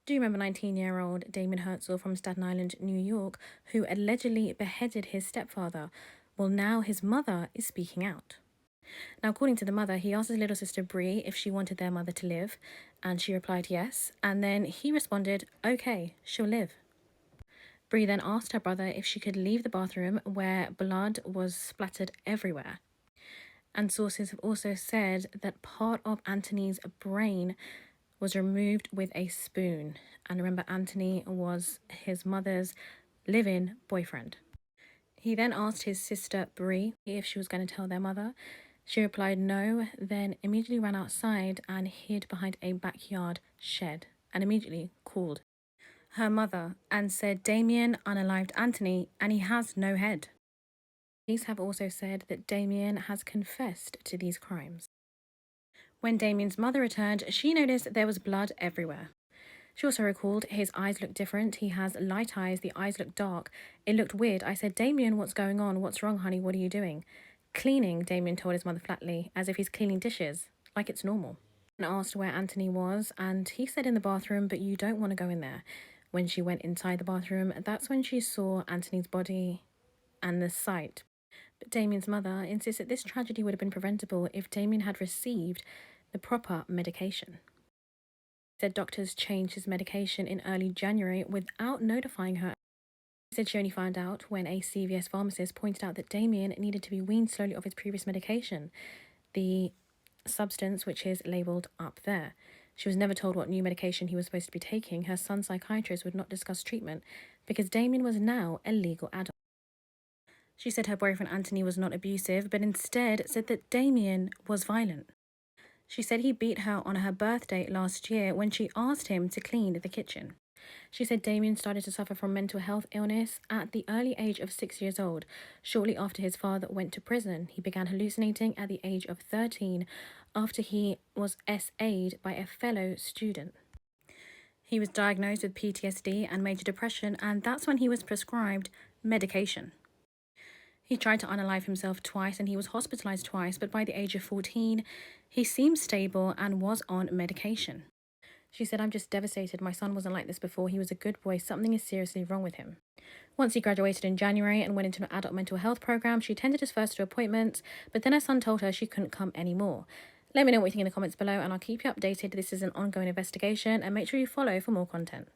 Do you remember 19-year-old Damien Herzl from Staten Island, New York, who allegedly beheaded his stepfather? Well, now his mother is speaking out. Now, according to the mother, he asked his little sister Bree if she wanted their mother to live, and she replied yes, and then he responded, okay, she'll live. Bree then asked her brother if she could leave the bathroom where blood was splattered everywhere. And sources have also said that part of Anthony's brain was removed with a spoon. And remember, Anthony was his mother's live-in boyfriend. He then asked his sister Bree if she was going to tell their mother. She replied no, then immediately ran outside and hid behind a backyard shed and immediately called her mother and said Damien unalived Anthony and he has no head. Police have also said that Damien has confessed to these crimes. When Damien's mother returned, she noticed there was blood everywhere. She also recalled his eyes look different. He has light eyes. The eyes look dark. It looked weird. I said, Damien, what's going on? What's wrong, honey? What are you doing? Cleaning, Damien told his mother flatly, as if he's cleaning dishes, like it's normal. And asked where Anthony was, and he said in the bathroom, but you don't want to go in there. When she went inside the bathroom, that's when she saw Anthony's body and the sight. But Damien's mother insists that this tragedy would have been preventable if Damien had received the proper medication. Said doctors changed his medication in early January without notifying her. She said she only found out when a CVS pharmacist pointed out that Damien needed to be weaned slowly off his previous medication, the substance which is labelled up there. She was never told what new medication he was supposed to be taking. Her son's psychiatrist would not discuss treatment because Damien was now a legal adult. She said her boyfriend Anthony was not abusive, but instead said that Damien was violent. She said he beat her on her birthday last year when she asked him to clean the kitchen. She said Damien started to suffer from mental health illness at the early age of 6 years old. Shortly after his father went to prison, he began hallucinating at the age of 13 after he was SA'd by a fellow student. He was diagnosed with PTSD and major depression, and that's when he was prescribed medication. He tried to unalive himself twice and he was hospitalized twice, but by the age of 14, he seemed stable and was on medication. She said, I'm just devastated. My son wasn't like this before. He was a good boy. Something is seriously wrong with him. Once he graduated in January and went into an adult mental health program, she attended his first 2 appointments, but then her son told her she couldn't come anymore. Let me know what you think in the comments below and I'll keep you updated. This is an ongoing investigation and make sure you follow for more content.